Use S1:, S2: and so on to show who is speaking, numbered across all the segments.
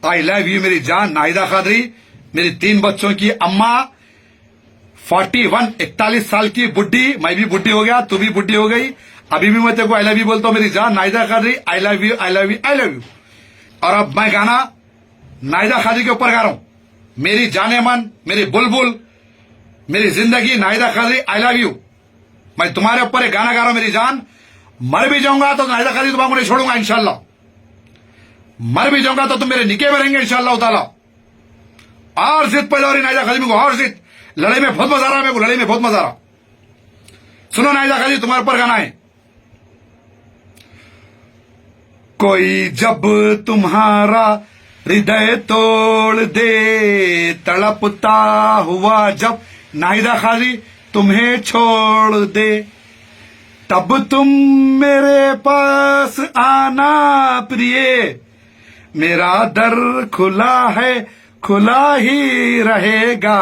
S1: I love you मेरी जान नाहिदा कादरी, मेरी 3 बच्चों की अम्मा, 41 साल की बुड्ढी, मैं भी बुड्ढी हो गया, तू भी बुड्ढी हो गई, अभी भी मैं तेरे को आई लव यू बोलता हूं मेरी जान Nahida Qadri, I love you, I love you, I love you. और अब मैं गाना नाहिदा कादरी के ऊपर गा रहा हूं। मेरी जाने मन, मेरी बुलबुल, मेरी जिंदगी Nahida Qadri, I love you. मैं तुम्हारे ऊपर एक गाना गा रहा हूं मेरी जान। मर भी जाऊंगा तो नाहिदा कादरी तुम्हारा नहीं छोड़ूंगा इंशाल्लाह। मर भी जाऊंगा तो तुम मेरे निके में रहेंगे इंशाल्लाह ताला। और जिद पैदा हो रही नाहिदा कादरी को, और जिद। लड़ाई में बहुत मजा आ रहा है मेरे को, लड़ाई में बहुत मजा आ रहा। सुनो नाहिदा कादरी, तुम्हारे ऊपर गाना है। कोई जब तुम्हारा हृदय तोड़ दे, तड़पता हुआ जब नाहिदा कादरी तुम्हें छोड़ दे, तब तुम मेरे पास आना प्रिय, मेरा दर खुला है, खुला ही रहेगा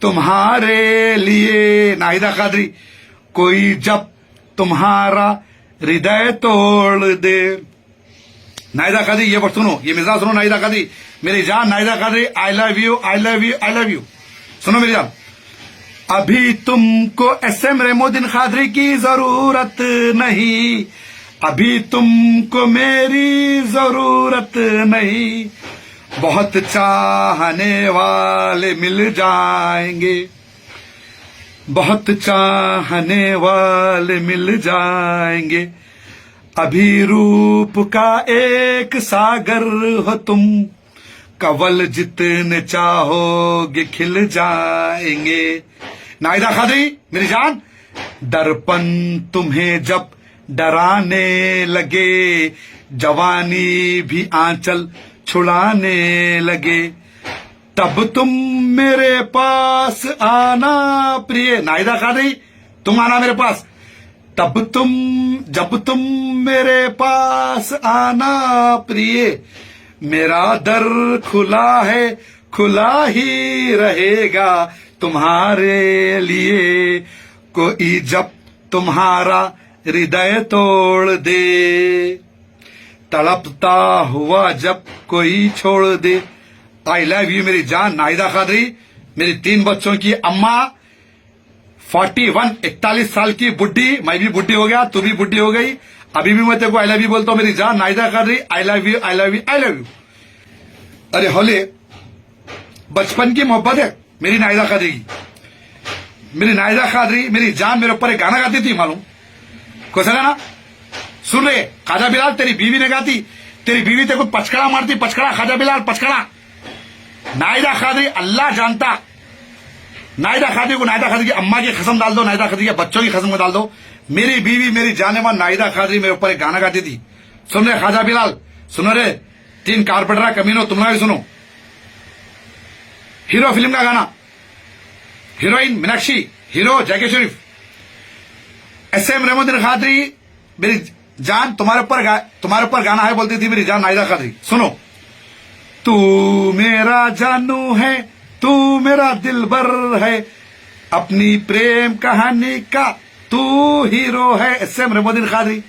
S1: तुम्हारे लिए। नाहिदा कादरी, कोई जब तुम्हारा हृदय तोड़ दे। नाहिदा कादरी ये बात सुनो, ये मिजाज सुनो नाहिदा कादरी, मेरी जान Nahida Qadri, I love you, I love you, I love you. सुनो मेरी जान, अभी तुमको SM रेमोद्दीन कादरी की जरूरत नहीं, अभी तुमको मेरी जरूरत नहीं, बहुत चाहने वाले मिल जाएंगे, बहुत चाहने वाले मिल जाएंगे, अभी रूप का एक सागर हो तुम, कवल जितने चाहोगे खिल जाएंगे। नाहिदा कादरी मेरी जान, दर्पण तुम्हें जब डराने लगे, जवानी भी आंचल छुड़ाने लगे, तब तुम मेरे पास आना प्रिय। नाहिदा कादरी तुम आना मेरे पास, तब जब तुम मेरे पास आना प्रिय, मेरा दर खुला है, खुला ही रहेगा तुम्हारे लिए। कोई जब तुम्हारा हृदय तोड़ दे, तड़पता हुआ जब कोई छोड़ दे। आई लव यू मेरी जान नाहिदा कादरी, मेरी 3 बच्चों की अम्मा, 41 साल की बुड्ढी, मैं भी बुड्ढी हो गया, तू भी बुड्ढी हो गई, अभी भी मैं तेरे को आई लव यू बोलता हूं मेरी जान Nahida Qadri, I love you, I love you, I love you. अरे होले, बचपन की मोहब्बत है मेरी नाहिदा कादरी की। मेरी नाहिदा कादरी मेरी जान मेरे ऊपर एक गाना गाती थी, मालूम कौन सा गाना? सुन रहे खाजा बिलाल, तेरी बीवी ने गाती, तेरी बीवी तेरे को पचकड़ा मारती, पचकड़ा खाजा बिलाल पचकड़ा। नाहिदा कादरी अल्लाह जानता, नाहिदा कादरी को नाहिदा कादरी की अम्मा की कसम डाल दो, नाहिदा कादरी के बच्चों की कसम डाल दो, मेरी बीवी मेरी जानेमान नाहिदा कादरी मेरे ऊपर एक गाना गाती थी। सुन रहे खाजा बिलाल, सुनो रे 3 कारपेंटरा कमीनो, तुम भी सुनो। हीरो फिल्म का गाना, हीरोइन मीनाक्षी, हीरो जैके शरीफ, SM रेमोद्दीन कादरी मेरी जान तुम्हारे ऊपर गाना है बोलती थी मेरी जान नाहिदा कादरी। सुनो, तू मेरा जानू है, तू मेरा दिलबर है, अपनी प्रेम कहानी का तू हीरो है। SM रेमोद्दीन कादरी,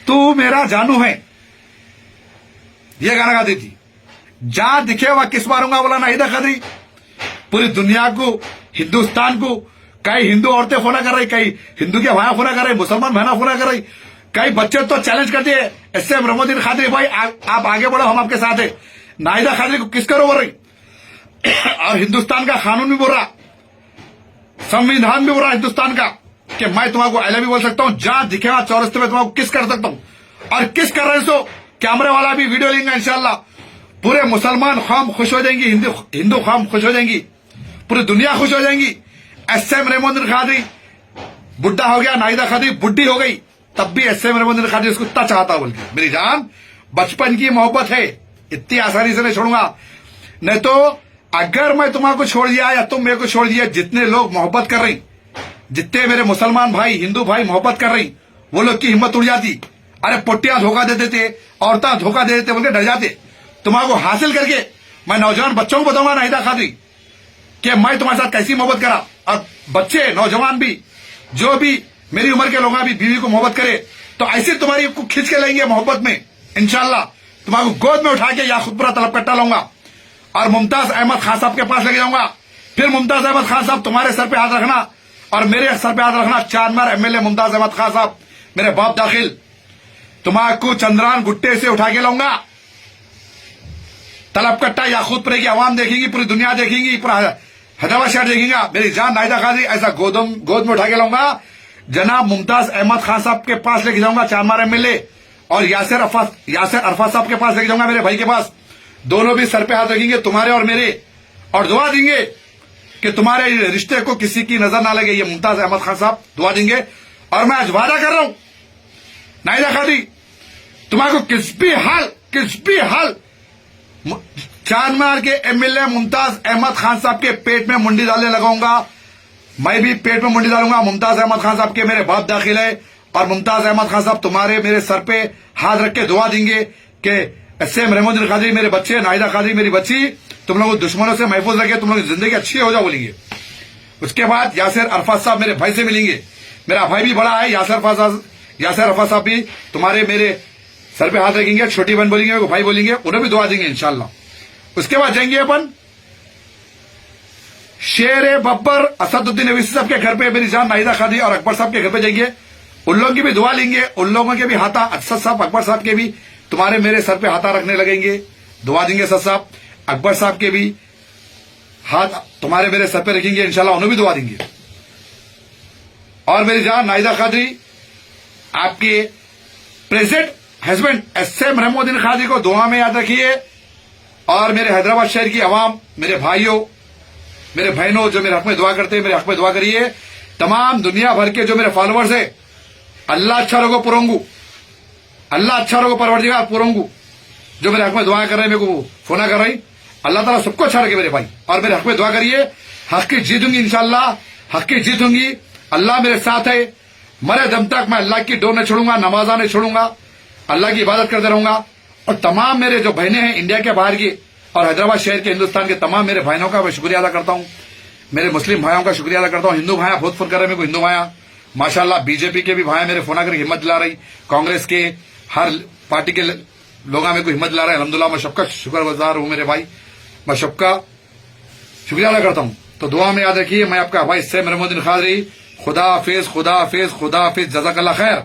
S1: तू मेरा जानू है, ये गाना गाती थी। जहां दिखे वहां किस मारूंगा बोला नाहिदा कादरी। पूरी दुनिया को, हिंदुस्तान को, कई हिंदू औरतें फोना कर रही, कई हिंदू के भाई फोना कर रही, मुसलमान बहना फोना कर रही, कई बच्चे तो चैलेंज करते हैं SM रेमोद्दीन कादरी भाई आप आगे बढ़ो, हम आपके साथ है। नाहिदा कादरी को किस करो बोल रही। और हिंदुस्तान का कानून भी बोल रहा, संविधान भी बोल रहा हिंदुस्तान का कि मैं तुम्हारा आई लव यू बोल सकता हूं, जहां दिखेगा चौरस्ते में तुम्हारा किस कर सकता हूं। और किस कर रहे सो कैमरे वाला भी वीडियो लेंगे इंशाल्लाह। पूरे मुसलमान कौम खुश हो जाएंगी, हिंदू कौम खुश हो जाएंगी, पूरी दुनिया खुश हो जाएंगी। SM रेमोद्दीन कादरी बुढ़ा हो गया, नाहिदा कादरी बुढ़ी हो गई, तब भी SM रेमोद्दीन कादरी उसको इतना चाहता बोल के। मेरी जान बचपन की मोहब्बत है, इतनी आसानी से नहीं छोड़ूंगा। नहीं तो अगर मैं तुम्हारा छोड़ दिया या तुम मेरे को छोड़ दिया, जितने लोग मोहब्बत कर रही, जितने मेरे मुसलमान भाई हिंदू भाई मोहब्बत कर रही, वो लोग की हिम्मत उड़ जाती। अरे पोटियां धोखा दे देते, औरतें धोखा दे देते बोल के डर जाते। तुम्हारा हासिल करके मैं नौजवान बच्चों को बताऊंगा नाहिदा कादरी कि मैं तुम्हारे साथ कैसी मोहब्बत करा। और बच्चे नौजवान भी, जो भी मेरी उम्र के लोग भी बीवी को मोहब्बत करे तो ऐसे तुम्हारी को खींच के लेंगे मोहब्बत में इंशाल्लाह। तुम्हारे गोद में उठा के याकूतपुरा तलबकट्टा लाऊंगा और मुमताज अहमद खान साहब के पास लेके जाऊंगा। फिर मुमताज अहमद खान साहब तुम्हारे सर पे हाथ रखना और मेरे सर पे हाथ रखना। चांदमार एमएलए मुमताज अहमद खान साहब, मेरे बाप दाखिल, तुम्हारे चंद्रान गुट्टे से उठा के लाऊंगा। तलबकट्टा याकूतपुरे की आवाम देखेंगी, पूरी दुनिया देखेंगी, पूरा हैदराबाद शहर देखेगा। मेरी जान नाहिदा कादरी, ऐसा गोद में उठा के लाऊंगा। जनाब मुमताज अहमद खान साहब के पास लेके जाऊंगा, चांदमार एमएलए, और यासिर अरफात साहब के पास लेके जाऊंगा, मेरे भाई के पास। दोनों भी सर पे हाथ रखेंगे तुम्हारे और मेरे, और दुआ देंगे कि तुम्हारे रिश्ते को किसी की नजर ना लगे। ये मुमताज अहमद खान साहब दुआ देंगे। और मैं आज वादा कर रहा हूं नाहिदा कादरी, तुम्हारे को किस भी हाल चांदमार के एमएलए मुमताज अहमद खान साहब के पेट में मुंडी डालने लगाऊंगा। मैं भी पेट में मुंडी डालूंगा। मुमताज अहमद खान साहब के मेरे बाप दाखिल है, और मुमताज अहमद खान साहब तुम्हारे मेरे सर पे हाथ रख के दुआ देंगे कि एसएम रहमुद्दीन कादरी मेरे बच्चे, नाहिदा कादरी मेरी बच्ची, तुम लोगों दुश्मनों से महफूज रखे, तुम लोगों की जिंदगी अच्छी हो जाओ बोलेंगे। उसके बाद यासिर अरफात साहब मेरे भाई से मिलेंगे। मेरा भाई भी बड़ा है, यासिर अरफात साहब भी तुम्हारे मेरे सर पे हाथ रखेंगे। छोटी बहन बोलेंगे, भाई बोलेंगे, उन्हें भी दुआ देंगे इंशाल्लाह। उसके बाद जाएंगे अपन शेर बब्बर असदुद्दीन अवीसी साहब के घर पे, मेरी जान नाहिदा कादरी और अकबर साहब के घर पे जाएंगे। उन लोगों की भी दुआ लेंगे। उन लोगों के भी हाथा, असद साहब अकबर साहब के भी तुम्हारे मेरे सर पे हाथा रखने लगेंगे, दुआ देंगे। असद साहब अकबर साहब के भी हाथ तुम्हारे मेरे सर पे रखेंगे इंशाल्लाह, उन्हें भी दुआ देंगे। और मेरी जान नाहिदा कादरी, आपके present husband S M Rahmuddin Qadri को दुआ में याद रखिए। और मेरे हैदराबाद शहर की आवाम, मेरे भाइयों, मेरे बहनों जो मेरे हक में दुआ करते हैं, मेरे हक में दुआ करिए। तमाम दुनिया भर के जो मेरे फॉलोअर्स है, अल्लाह अच्छा रोगो पुरंगू, अल्लाह अच्छा रोगो परवरदिगार पुरंगू, जो मेरे हक में दुआ कर रहे हैं, मेरे को फोना कर रही, अल्लाह ताला सबको अच्छा रखे मेरे भाई। और मेरे हक में दुआ करिए, हक की जीत होंगी इंशाल्लाह, हक की जीत होंगी। अल्लाह मेरे साथ है, मरे दम तक मैं अल्लाह की डोर नहीं छोड़ूंगा, नमाजा नहीं छोड़ूंगा, अल्लाह की इबादत करते रहूंगा। और तमाम मेरे जो बहनें हैं इंडिया के बाहर की और हैदराबाद शहर के, हिंदुस्तान के तमाम मेरे भाइयों का मैं शुक्रिया अदा करता हूं। मेरे मुस्लिम भाइयों का शुक्रिया अदा करता हूं। हिंदू भाइयां बहुत फोन कर रहे हैं मेरे को, हिंदू भाइयां माशाल्लाह, बीजेपी के भी भाई मेरे फोन आकर हिम्मत दिला रही, कांग्रेस के हर पार्टी के लोग मेरे को हिम्मत दिला रहे हैं। अल्हम्दुलिल्लाह मैं सबका शुक्रगुजार हूं मेरे भाई, मैं सबका शुक्रिया अदा करता हूं। तो दुआ में याद रखिए, मैं आपका भाई एसएम रहमुद्दीन कादरी। खुदा हाफिज, खुदा हाफिज, खुदा हाफिज, जज़ाकल्लाह खैर।